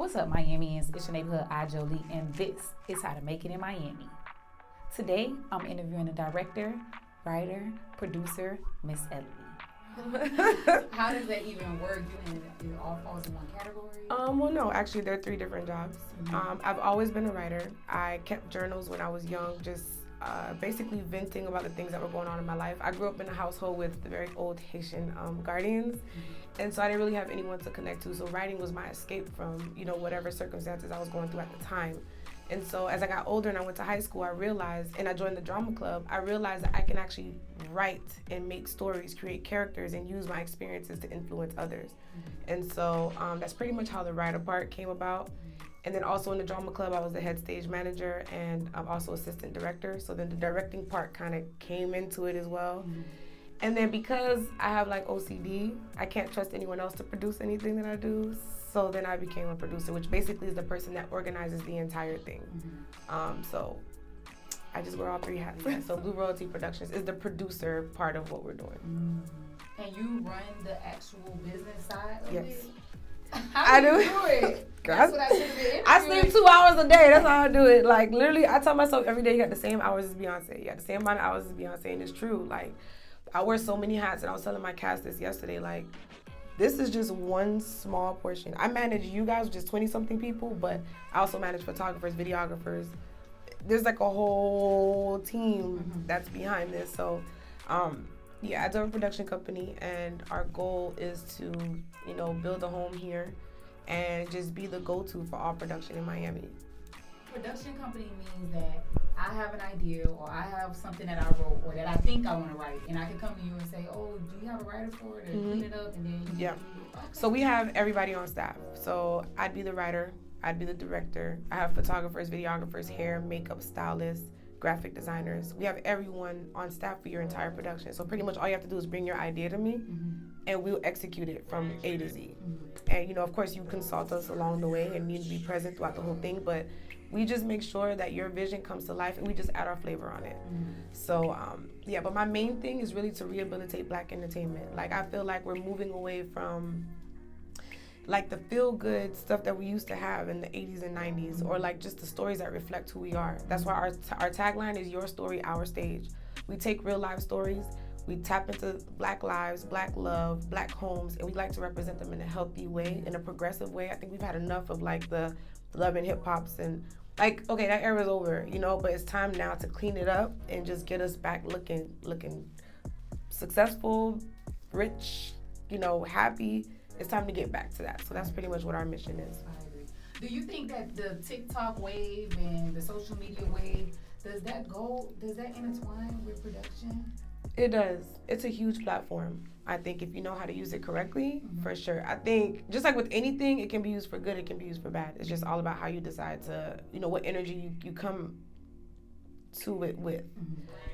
What's up, Miamians? It's your neighborhood, Jolie, and this is How to Make It in Miami. Today, I'm interviewing the director, writer, producer, Miss Elodie. How does that even work? It all falls in one category? Well, no, actually, there are 3 different jobs. I've always been a writer. I kept journals when I was young, just basically venting about the things that were going on in my life. I grew up in a household with the very old Haitian guardians, and so I didn't really have anyone to connect to. So writing was my escape from, whatever circumstances I was going through at the time. And so as I got older and I went to high school, I realized, and I joined the drama club, I realized that I can actually write and make stories, create characters, and use my experiences to influence others. And so that's pretty much how the writer part came about. And then also in the drama club, I was the head stage manager and I'm also assistant director. So then the directing part kind of came into it as well. And then because I have like OCD, I can't trust anyone else to produce anything that I do. So then I became a producer, which basically is the person that organizes the entire thing. So I just wear all 3 hats. Yeah. So Blue Royalty Productions is the producer part of what we're doing. And you run the actual business side of it? How do you do it? That's what I should have been. I sleep 2 hours a day. That's how I do it. Like literally, I tell myself every day you got the same hours as Beyonce. You got the same amount of hours as Beyonce, and it's true. Like I wear so many hats, and I was telling my cast this yesterday. Like this is just one small portion. I manage you guys, which is 20-something people, but I also manage photographers, videographers. There's like a whole team that's behind this. So, yeah, I do have a production company, and our goal is to, build a home here and just be the go-to for all production in Miami. Production company means that I have an idea or I have something that I wrote or that I think I want to write, and I can come to you and say, oh, do you have a writer for it, and clean it up, and then yeah. Okay. So we have everybody on staff. So I'd be the writer, I'd be the director. I have photographers, videographers, hair, makeup, stylists, graphic designers. We have everyone on staff for your entire production. So pretty much all you have to do is bring your idea to me, and we'll execute it from A to Z. And of course, you consult us along the way and need to be present throughout the whole thing, but we just make sure that your vision comes to life and we just add our flavor on it. So, yeah, but my main thing is really to rehabilitate Black entertainment. Like, I feel like we're moving away from like the feel-good stuff that we used to have in the 80s and 90s, or like just the stories that reflect who we are. That's why our tagline is your story, our stage. We take real life stories, we tap into Black lives, Black love, Black homes, and we like to represent them in a healthy way, in a progressive way. I think we've had enough of like the love and hip hops and like, okay, that era's over, but it's time now to clean it up and just get us back looking successful, rich, happy. It's time to get back to that. So that's pretty much what our mission is. I agree. Do you think that the TikTok wave and the social media wave, does that intertwine with production? It does. It's a huge platform. I think if you know how to use it correctly, for sure. I think just like with anything, it can be used for good, it can be used for bad. It's just all about how you decide to, what energy you come to it with.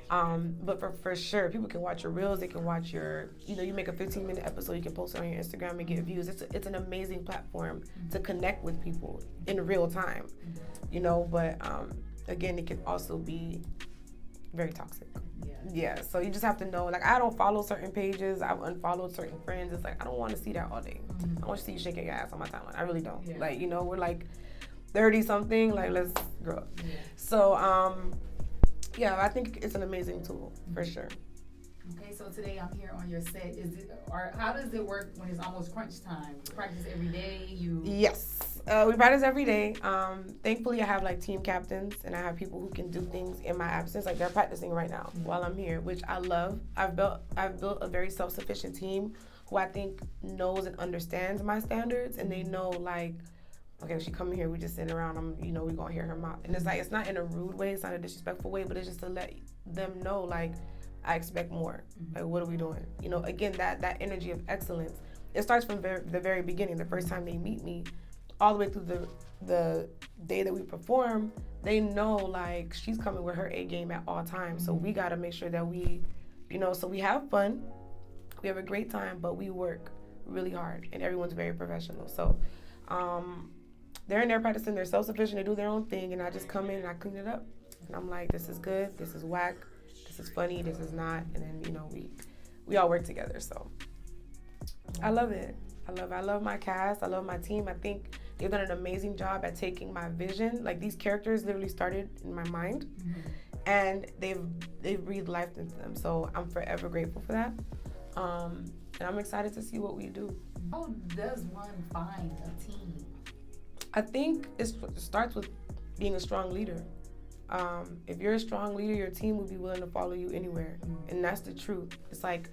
But for sure, people can watch your reels, they can watch your, you make a 15-minute episode, you can post it on your Instagram and get views. It's an amazing platform to connect with people in real time, but again, it can also be very toxic. Yeah, so you just have to know, like, I don't follow certain pages, I've unfollowed certain friends. It's like, I don't want to see that all day. I want to see you shaking your ass on my timeline. I really don't. Yeah. Like, we're like 30-something, like, let's grow up. Yeah. So, yeah, I think it's an amazing tool, for sure. Okay, so today I'm here on your set. How does it work when it's almost crunch time? You practice every day? Yes, we practice every day. Thankfully, I have like team captains, and I have people who can do things in my absence. Like they're practicing right now while I'm here, which I love. I've built a very self-sufficient team who I think knows and understands my standards, and they know like, okay, she coming here, we just sitting around, we gonna hear her mouth. And it's like, it's not in a rude way, it's not a disrespectful way, but it's just to let them know, like, I expect more. Like, what are we doing? Again, that energy of excellence. It starts from the very beginning, the first time they meet me, all the way through the day that we perform. They know, like, she's coming with her A game at all times. So we gotta make sure that we, so we have fun, we have a great time, but we work really hard, and everyone's very professional. So, they're in there practicing, they're self-sufficient, they do their own thing, and I just come in and I clean it up. And I'm like, this is good, this is whack, this is funny, this is not, and then, we all work together, so. I love it. I love my cast, I love my team. I think They've done an amazing job at taking my vision. Like, these characters literally started in my mind, and they've breathed life into them. So I'm forever grateful for that. And I'm excited to see what we do. How does one find a team? I think it starts with being a strong leader. If you're a strong leader, your team will be willing to follow you anywhere. And that's the truth. It's like,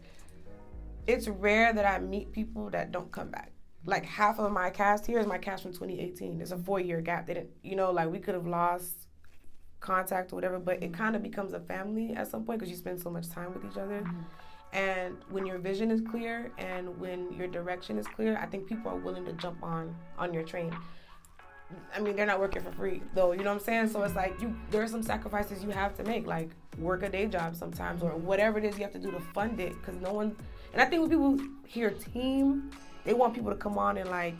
it's rare that I meet people that don't come back. Like, half of my cast here is my cast from 2018. There's a 4-year gap. They didn't, like, we could have lost contact or whatever, but it kind of becomes a family at some point because you spend so much time with each other. And when your vision is clear and when your direction is clear, I think people are willing to jump on your train. I mean, they're not working for free, though, you know what I'm saying? So it's like, there are some sacrifices you have to make, like work a day job sometimes or whatever it is you have to do to fund it, because no one, and I think when people hear team, they want people to come on and like,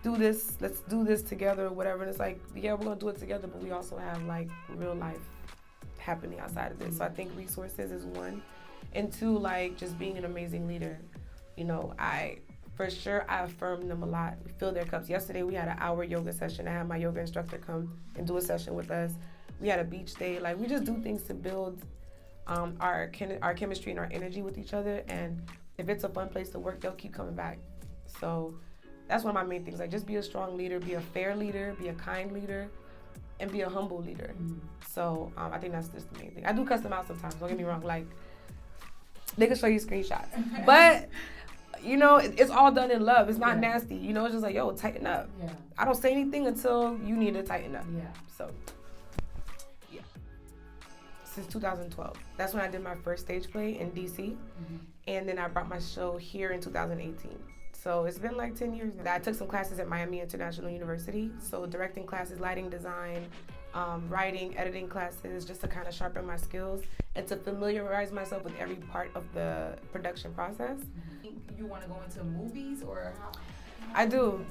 let's do this together or whatever. And it's like, yeah, we're gonna do it together, but we also have like real life happening outside of this. So I think resources is one. And two, like just being an amazing leader. For sure, I affirm them a lot. We fill their cups. Yesterday, we had an hour yoga session. I had my yoga instructor come and do a session with us. We had a beach day. Like, we just do things to build our chemistry and our energy with each other. And if it's a fun place to work, they'll keep coming back. So that's one of my main things. Like, just be a strong leader, be a fair leader, be a kind leader, and be a humble leader. So I think that's just the main thing. I do cuss them out sometimes. Don't get me wrong. Like, they can show you screenshots. But... it's all done in love. It's not nasty. It's just like, yo, tighten up. Yeah. I don't say anything until you need to tighten up. Yeah. So, yeah. Since 2012. That's when I did my first stage play in DC. And then I brought my show here in 2018. So it's been like 10 years now. I took some classes at Miami International University. So directing classes, lighting design, writing, editing classes, just to kind of sharpen my skills and to familiarize myself with every part of the production process. You want to go into movies or how? I do.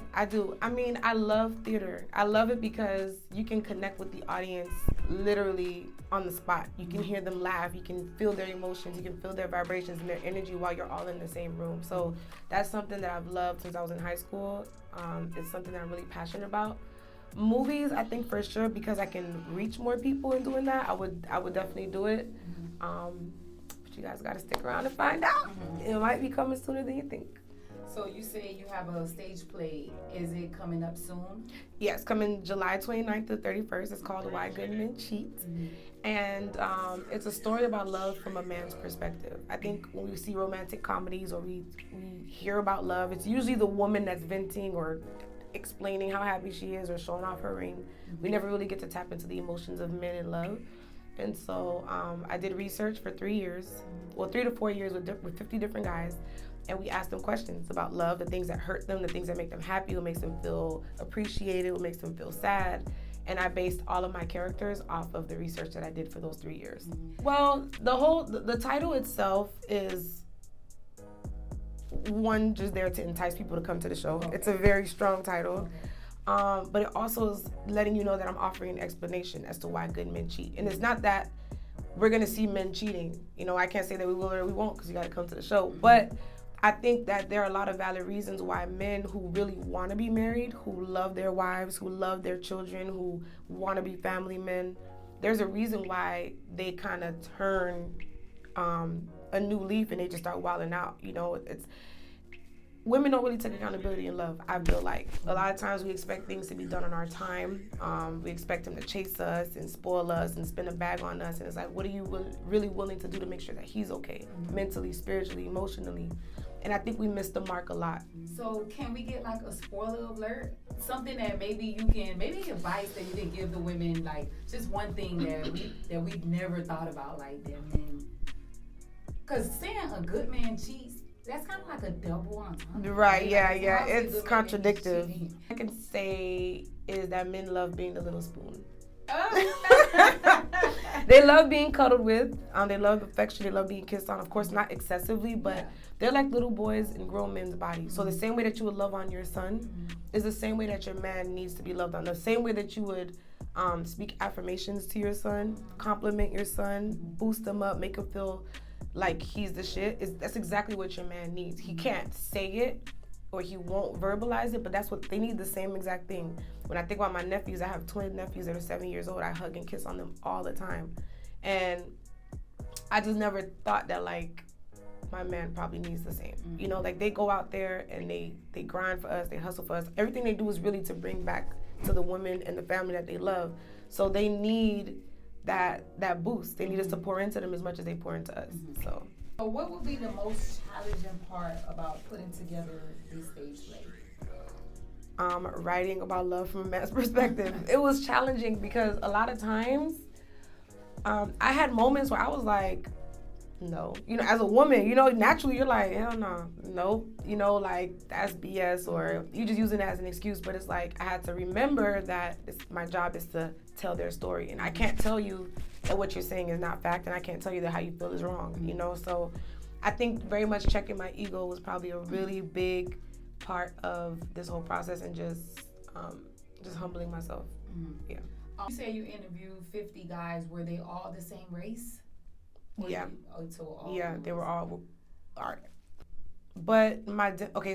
I mean, I love theater. I love it because you can connect with the audience literally on the spot. You can hear them laugh. You can feel their emotions. You can feel their vibrations and their energy while you're all in the same room. So that's something that I've loved since I was in high school. It's something that I'm really passionate about. Movies, I think for sure, because I can reach more people in doing that, I would definitely do it. But you guys got to stick around and find out. It might be coming sooner than you think. So you say you have a stage play. Is it coming up soon? Yes, coming July 29th to 31st. It's called Why Good Men Cheat. And it's a story about love from a man's perspective. I think when we see romantic comedies or we hear about love, it's usually the woman that's venting or explaining how happy she is or showing off her ring. We never really get to tap into the emotions of men in love. And so I did research for 3 years, 3 to 4 years with 50 different guys. And we asked them questions about love, the things that hurt them, the things that make them happy, what makes them feel appreciated, what makes them feel sad. And I based all of my characters off of the research that I did for those 3 years. Well, the title itself is one, just there to entice people to come to the show. It's a very strong title. But it also is letting you know that I'm offering an explanation as to why good men cheat. And it's not that we're going to see men cheating. I can't say that we will or we won't because you got to come to the show. But I think that there are a lot of valid reasons why men who really want to be married, who love their wives, who love their children, who want to be family men, there's a reason why they kind of turn a new leaf and they just start wilding out. Women don't really take accountability in love, I feel like. A lot of times we expect things to be done on our time. We expect him to chase us and spoil us and spin a bag on us. And it's like, what are you really willing to do to make sure that he's okay? Mentally, spiritually, emotionally. And I think we miss the mark a lot. So can we get like a spoiler alert? Something that maybe advice that you can give the women, like just one thing that we've never thought about, like that men. Because saying a good man cheats, that's kind of like a double entendre. Right, yeah. It's contradictory. I can say is that men love being the little spoon. They love being cuddled with. They love affection. They love being kissed on. Of course, not excessively, but they're like little boys in grown men's bodies. So the same way that you would love on your son is the same way that your man needs to be loved on. The same way that you would speak affirmations to your son, compliment your son, boost him up, make him feel like he's the shit. That's exactly what your man needs. He can't say it, or he won't verbalize it, but that's what they need, the same exact thing. When I think about my nephews, I have twin nephews that are 7 years old. I hug and kiss on them all the time. And I just never thought that, like, my man probably needs the same. Mm-hmm. You know, like, they go out there and they grind for us, they hustle for us. Everything they do is really to bring back to the women and the family that they love. So they need that boost. They need us to pour into them as much as they pour into us. Mm-hmm. So what would be the most challenging part about putting together this stage play? Writing about love from a man's perspective. It was challenging because a lot of times I had moments where I was like, no. You know, as a woman, you know, naturally you're like, hell no. You know, like, that's BS, or you just using it as an excuse. But it's like, I had to remember that my job is to tell their story. And I can't tell you that what you're saying is not fact, and I can't tell you that how you feel is wrong, you know? So I think very much checking my ego was probably a really big part of this whole process, and just humbling myself. Mm-hmm. Yeah. You say you interviewed 50 guys. Were they all the same race? Yeah. Yeah, they were all art. But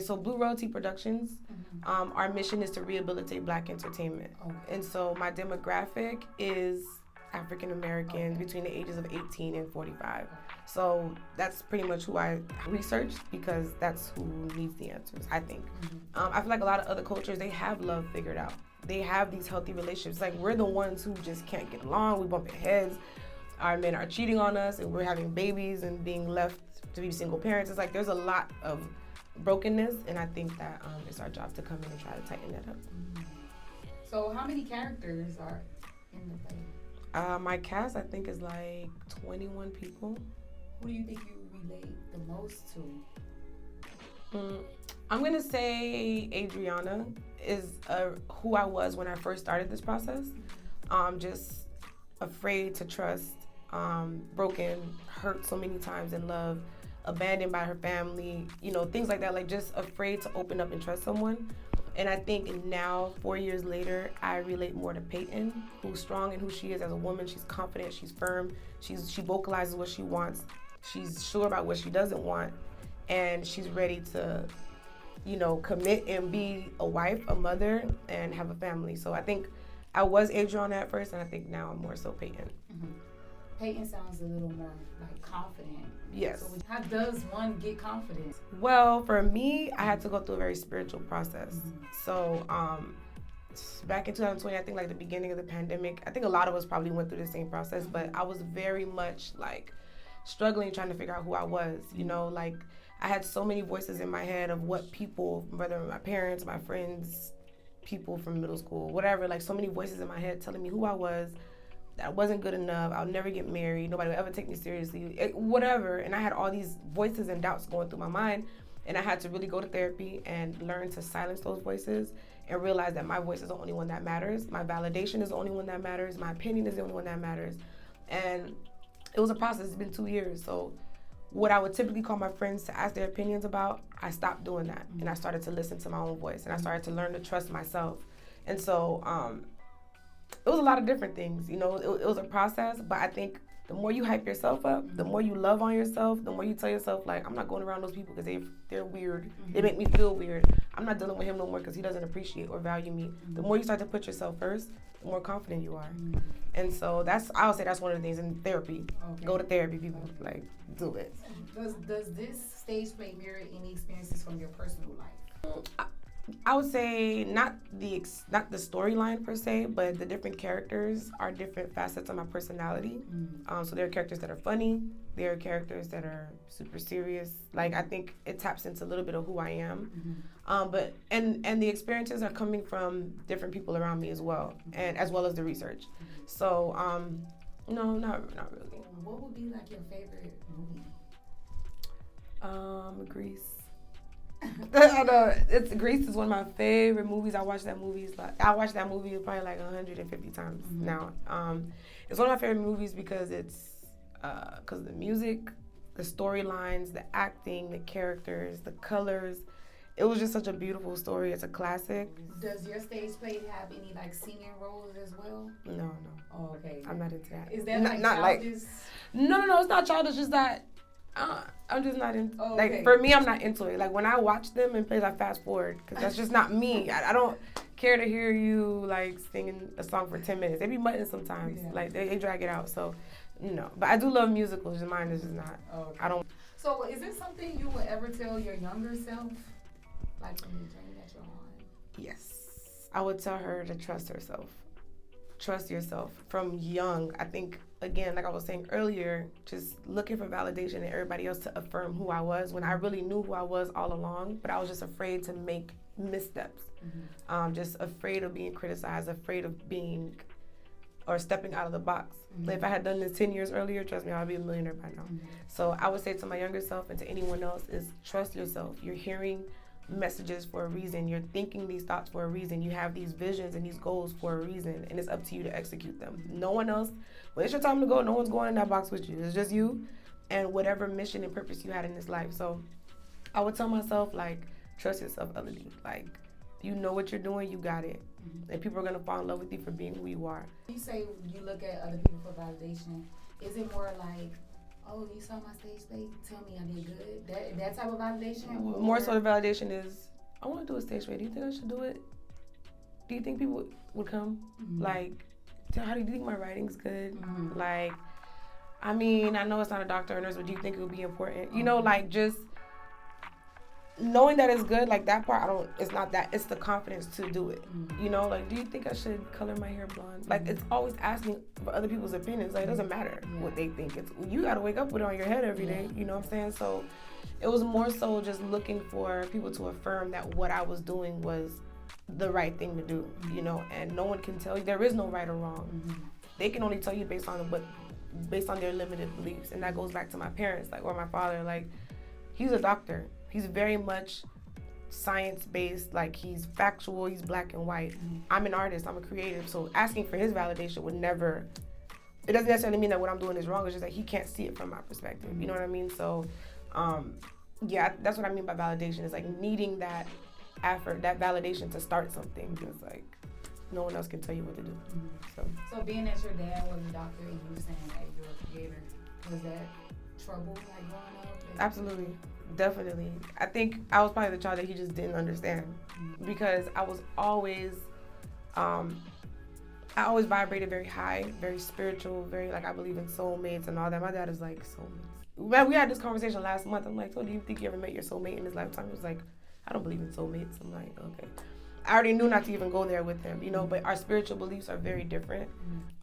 so Blue Royalty Productions, Mm-hmm. Our mission is to rehabilitate Black entertainment. Okay. And so my demographic is African Americans between the ages of 18 and 45. So that's pretty much who I researched, because that's who needs the answers, I think. Mm-hmm. I feel like a lot of other cultures, they have love figured out. They have these healthy relationships. Like, we're the ones who just can't get along. We bump heads. Our men are cheating on us, and we're having babies and being left to be single parents. It's like there's a lot of brokenness, and I think that it's our job to come in and try to tighten that up. Mm-hmm. So how many characters are in the play? My cast, I think, is like 21 people. Who do you think you relate the most to? I'm going to say Adriana is who I was when I first started this process. Just afraid to trust, broken, hurt so many times in love, abandoned by her family, you know, things like that, like just afraid to open up and trust someone. And I think now, 4 years later, I relate more to Peyton, who's strong in who she is as a woman. She's confident, she's firm, she vocalizes what she wants, she's sure about what she doesn't want, and she's ready to, you know, commit and be a wife, a mother, and have a family. So I think I was Adriana at first, and I think now I'm more so Peyton. Mm-hmm. Peyton sounds a little more like confident. Yes. So how does one get confidence? Well, for me, I had to go through a very spiritual process. Mm-hmm. So back in 2020, I think like the beginning of the pandemic, I think a lot of us probably went through the same process, but I was very much like struggling, trying to figure out who I was. You know, like I had so many voices in my head of what people, whether my parents, my friends, people from middle school, whatever, like so many voices in my head telling me who I was, that I wasn't good enough, I'll never get married, nobody will ever take me seriously, whatever. And I had all these voices and doubts going through my mind, and I had to really go to therapy and learn to silence those voices and realize that my voice is the only one that matters, my validation is the only one that matters, my opinion is the only one that matters. And it was a process. It's been 2 years. So what I would typically call my friends to ask their opinions about, I stopped doing that. And I started to listen to my own voice, and I started to learn to trust myself. And so it was a lot of different things. You know, it was a process, but I think the more you hype yourself up, the more you love on yourself, the more you tell yourself, like, I'm not going around those people because they're weird. They make me feel weird. I'm not dealing with him no more because he doesn't appreciate or value me. The more you start to put yourself first, the more confident you are. And so I would say that's one of the things in therapy. Okay. Go to therapy, people. Like, do it. Does this stage play mirror any experiences from your personal life? I would say not the storyline per se, but the different characters are different facets of my personality. So there are characters that are funny. There are characters that are super serious. Like, I think it taps into a little bit of who I am. But the experiences are coming from different people around me as well, and as well as the research. So no, not really. What would be like your favorite movie? Grease. I know, Grease is one of my favorite movies. I watched that movie probably like 150 times now. It's one of my favorite movies because it's because of the music, the storylines, the acting, the characters, the colors. It was just such a beautiful story. It's a classic. Does your stage play have any like singing roles as well? No. Oh, okay. I'm not into that. Is that not childish? No, it's not childish. Just that I'm just not in. Oh, like okay. for me, I'm not into it. Like when I watch them in plays, I fast forward because that's just not me. I don't care to hear you like singing a song for 10 minutes. They be mutting sometimes. Yeah. Like they drag it out. So no, but I do love musicals. Just mine is just not. Okay. I don't. So is it something you would ever tell your younger self, like from the journey that you're on? Yes, I would tell her to trust herself. Trust yourself from young. I think, again, like I was saying earlier, just looking for validation in everybody else to affirm who I was when I really knew who I was all along, but I was just afraid to make missteps. Just afraid of being criticized, afraid of being or stepping out of the box. Like if I had done this 10 years earlier, trust me, I'd be a millionaire by now. So I would say to my younger self and to anyone else is trust yourself. You're hearing messages for a reason. You're thinking these thoughts for a reason. You have these visions and these goals for a reason, and it's up to you to execute them. No one else, when it's your time to go, no one's going in that box with you. It's just you and whatever mission and purpose you had in this life. So I would tell myself, like, trust yourself, Elodie. Like, you know what you're doing, you got it. And people are going to fall in love with you for being who you are. You say you look at other people for validation. Is it more like, oh, you saw my stage play, tell me I did good? That type of validation? More so the validation is, I want to do a stage play. Do you think I should do it? Do you think people would come? Like, how do you think my writing's good? Like, I mean, I know it's not a doctor or nurse, but do you think it would be important? You know, like, just knowing that it's good, like that part, it's not that, it's the confidence to do it. You know, like, do you think I should color my hair blonde? Like, it's always asking for other people's opinions. Like, it doesn't matter what they think. It's, you gotta wake up with it on your head every day, you know what I'm saying? So it was more so just looking for people to affirm that what I was doing was the right thing to do, you know, and no one can tell you, there is no right or wrong. They can only tell you based on their limited beliefs. And that goes back to my parents, like, or my father. Like, he's a doctor. He's very much science-based, like he's factual, he's black and white. I'm an artist, I'm a creative, so asking for his validation would never, it doesn't necessarily mean that what I'm doing is wrong, it's just that he can't see it from my perspective, you know what I mean? So, yeah, that's what I mean by validation, is like needing that effort, that validation to start something, because like, no one else can tell you what to do. So being that your dad was a doctor and you saying that you're a creator, was that trouble like growing up? Absolutely. Definitely. I think I was probably the child that he just didn't understand because I was always, I always vibrated very high, very spiritual, very like I believe in soulmates and all that. My dad is like, soulmates. Man, we had this conversation last month. I'm like, so do you think you ever met your soulmate in his lifetime? He was like, I don't believe in soulmates. I'm like, okay. I already knew not to even go there with him, you know, but our spiritual beliefs are very different.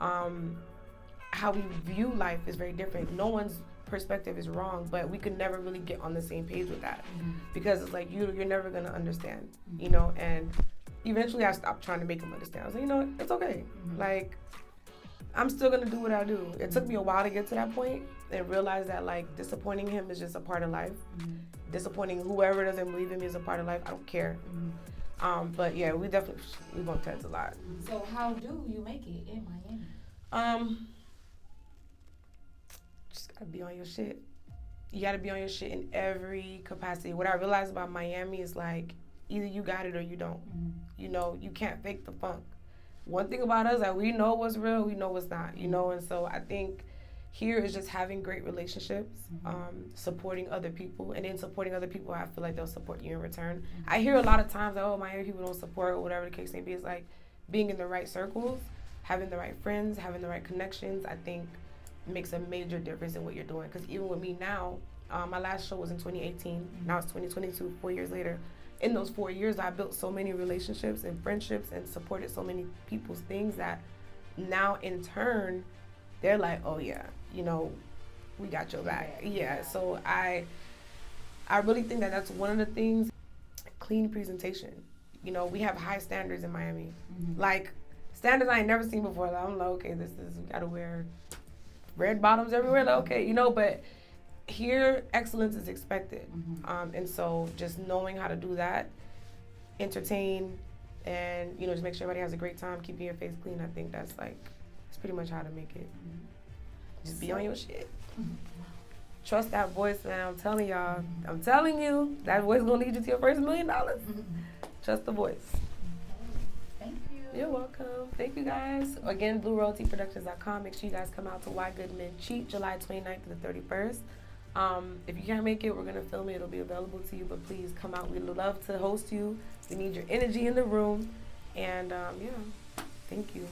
How we view life is very different. No one's perspective is wrong, but we could never really get on the same page with that because it's like you're never gonna understand, you know. And eventually I stopped trying to make him understand. I was like, you know, it's okay. Like, I'm still gonna do what I do. It took me a while to get to that point and realize that like disappointing him is just a part of life. Disappointing whoever doesn't believe in me is a part of life. I don't care. But yeah, we bumped heads a lot. So how do you make it in Miami? Just gotta be on your shit. You gotta be on your shit in every capacity. What I realized about Miami is like, either you got it or you don't. You know, you can't fake the funk. One thing about us, that we know what's real, we know what's not, you know, and so I think here is just having great relationships, supporting other people, and then supporting other people, I feel like they'll support you in return. I hear a lot of times, oh, Miami people don't support, or whatever the case may be. It's like being in the right circles, having the right friends, having the right connections, I think makes a major difference in what you're doing. Because even with me now, my last show was in 2018. Now it's 2022, 4 years later. In those 4 years, I built so many relationships and friendships and supported so many people's things that now in turn, they're like, oh yeah, you know, we got your back. Yeah, so I really think that that's one of the things. Clean presentation. You know, we have high standards in Miami. Like, standards I ain't never seen before. Like, I'm like, okay, we gotta wear red bottoms everywhere. Like, okay, you know, but here, excellence is expected. And so just knowing how to do that, entertain, and, you know, just make sure everybody has a great time, keeping your face clean, I think that's like, it's pretty much how to make it. Just be on your shit. Trust that voice, man. I'm telling y'all. I'm telling you, that voice gonna lead you to your first $1 million. Trust the voice. Thank you. You're welcome. Thank you, guys. Again, BlueRoyaltyProductions.com. Make sure you guys come out to Why Good Men Cheat, July 29th to the 31st. If you can't make it, we're gonna film it. It'll be available to you. But please come out. We'd love to host you. We need your energy in the room. And yeah, thank you.